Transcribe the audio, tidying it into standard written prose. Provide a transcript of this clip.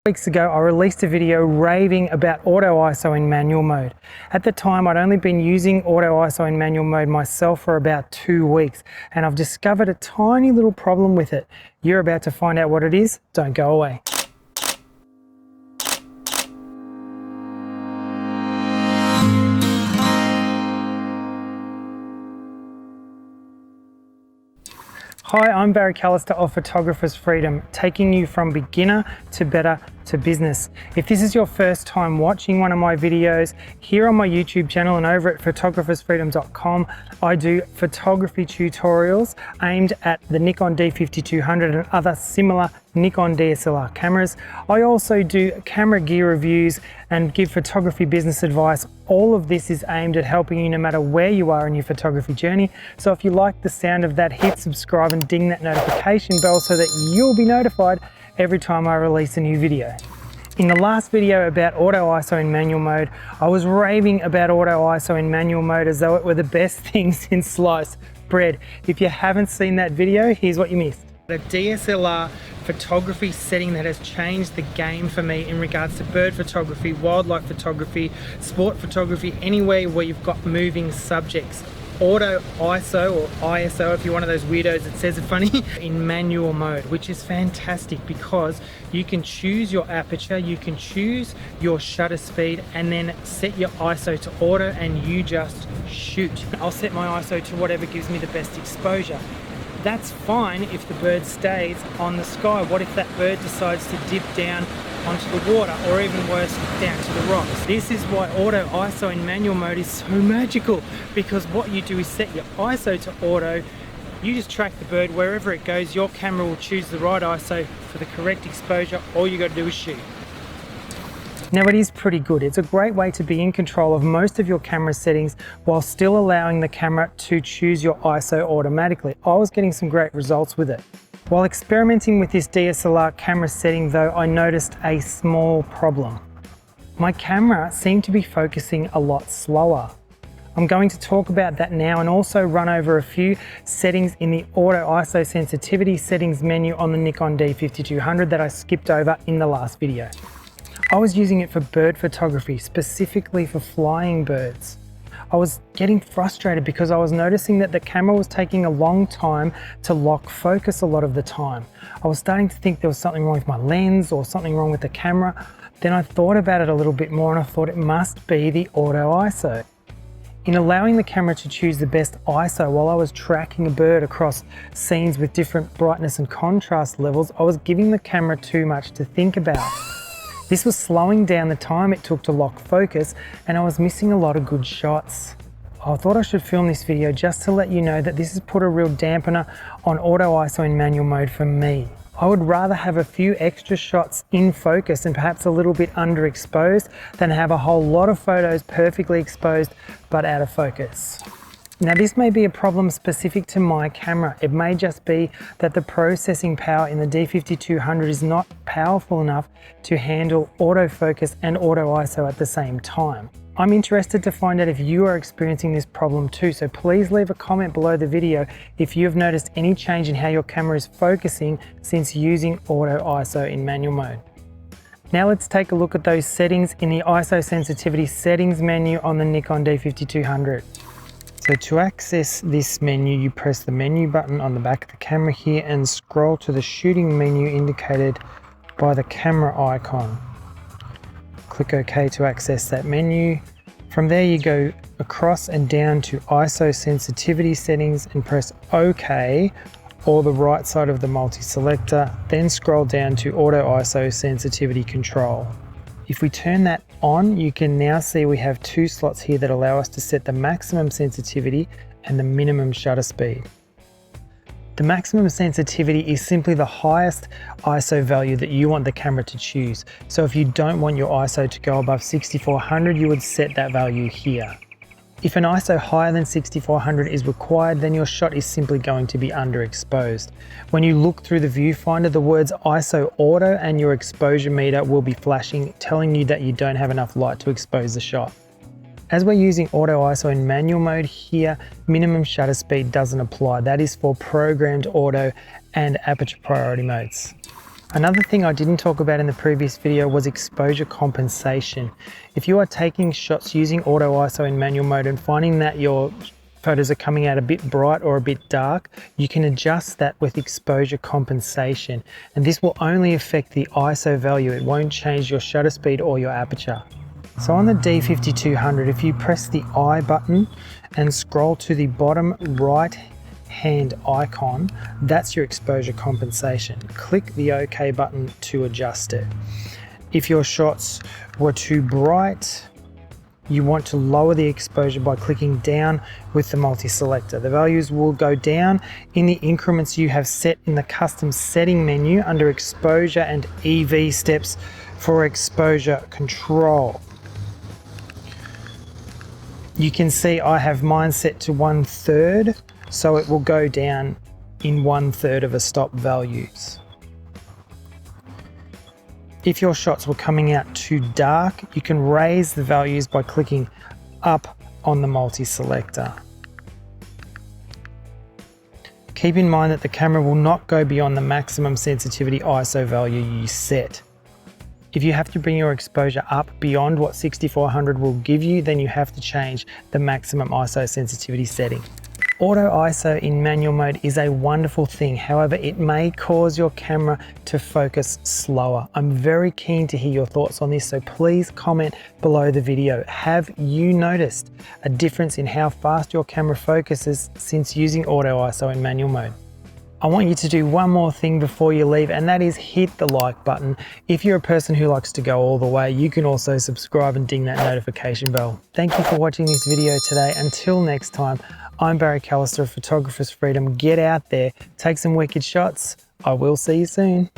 Weeks ago, I released a video raving about auto ISO in manual mode. At the time, I'd only been using auto ISO in manual mode myself for about 2 weeks, and I've discovered a tiny little problem with it. You're about to find out what it is. Don't go away. Hi, I'm Barry Callister of Photographer's Freedom, taking you from beginner to better to business. If this is your first time watching one of my videos, here on my YouTube channel and over at photographersfreedom.com, I do photography tutorials aimed at the Nikon D5200 and other similar Nikon DSLR cameras. I also do camera gear reviews and give photography business advice. All of this is aimed at helping you no matter where you are in your photography journey. So if you like the sound of that, hit subscribe and ding that notification bell so that you'll be notified every time I release a new video. In the last video about auto ISO in manual mode, I was raving about auto ISO in manual mode as though it were the best thing since sliced bread. If you haven't seen that video, here's what you missed. A DSLR photography setting that has changed the game for me in regards to bird photography, wildlife photography, sport photography, anywhere where you've got moving subjects. Auto ISO, or ISO if you're one of those weirdos that says it funny, in manual mode, which is fantastic because you can choose your aperture, you can choose your shutter speed, and then set your ISO to auto and you just shoot. I'll set my ISO to whatever gives me the best exposure. That's fine if the bird stays on the sky. What if that bird decides to dip down onto the water, or even worse, down to the rocks? This is why auto ISO in manual mode is so magical, because what you do is set your ISO to auto, you just track the bird wherever it goes, your camera will choose the right ISO for the correct exposure, all you got to do is shoot. Now it is pretty good. It's a great way to be in control of most of your camera settings while still allowing the camera to choose your ISO automatically. I was getting some great results with it. While experimenting with this DSLR camera setting though, I noticed a small problem. My camera seemed to be focusing a lot slower. I'm going to talk about that now and also run over a few settings in the auto ISO sensitivity settings menu on the Nikon D5200 that I skipped over in the last video. I was using it for bird photography, specifically for flying birds. I was getting frustrated because I was noticing that the camera was taking a long time to lock focus a lot of the time. I was starting to think there was something wrong with my lens or something wrong with the camera. Then I thought about it a little bit more and I thought it must be the auto ISO. In allowing the camera to choose the best ISO while I was tracking a bird across scenes with different brightness and contrast levels, I was giving the camera too much to think about. This was slowing down the time it took to lock focus, and I was missing a lot of good shots. I thought I should film this video just to let you know that this has put a real dampener on auto ISO in manual mode for me. I would rather have a few extra shots in focus and perhaps a little bit underexposed than have a whole lot of photos perfectly exposed but out of focus. Now this may be a problem specific to my camera. It may just be that the processing power in the D5200 is not powerful enough to handle autofocus and auto ISO at the same time. I'm interested to find out if you are experiencing this problem too, so please leave a comment below the video if you have noticed any change in how your camera is focusing since using auto ISO in manual mode. Now let's take a look at those settings in the ISO sensitivity settings menu on the Nikon D5200. So to access this menu, you press the menu button on the back of the camera here and scroll to the shooting menu indicated by the camera icon. Click OK to access that menu. From there you go across and down to ISO sensitivity settings and press OK, or the right side of the multi-selector, then scroll down to auto ISO sensitivity control. If we turn that on, you can now see we have 2 slots here that allow us to set the maximum sensitivity and the minimum shutter speed. The maximum sensitivity is simply the highest ISO value that you want the camera to choose. So if you don't want your ISO to go above 6400, you would set that value here. If an ISO higher than 6400 is required, then your shot is simply going to be underexposed. When you look through the viewfinder, the words ISO auto and your exposure meter will be flashing, telling you that you don't have enough light to expose the shot. As we're using auto ISO in manual mode here, minimum shutter speed doesn't apply. That is for programmed auto and aperture priority modes. Another thing I didn't talk about in the previous video was exposure compensation. If you are taking shots using auto ISO in manual mode and finding that your photos are coming out a bit bright or a bit dark, you can adjust that with exposure compensation. And this will only affect the ISO value. It won't change your shutter speed or your aperture. So on the D5200, if you press the I button and scroll to the bottom right hand icon, that's your exposure compensation. Click the OK button to adjust it. If your shots were too bright, you want to lower the exposure by clicking down with the multi-selector. The values will go down in the increments you have set in the custom setting menu under exposure and EV steps for exposure control. You can see I have mine set to 1/3, so it will go down in 1/3 of a stop values. If your shots were coming out too dark, you can raise the values by clicking up on the multi-selector. Keep in mind that the camera will not go beyond the maximum sensitivity ISO value you set. If you have to bring your exposure up beyond what 6400 will give you, then you have to change the maximum ISO sensitivity setting. Auto ISO in manual mode is a wonderful thing. However, it may cause your camera to focus slower. I'm very keen to hear your thoughts on this, so please comment below the video. Have you noticed a difference in how fast your camera focuses since using auto ISO in manual mode? I want you to do one more thing before you leave, and that is hit the like button. If you're a person who likes to go all the way, you can also subscribe and ding that notification bell. Thank you for watching this video today. Until next time, I'm Barry Callister of Photographer's Freedom. Get out there, take some wicked shots. I will see you soon.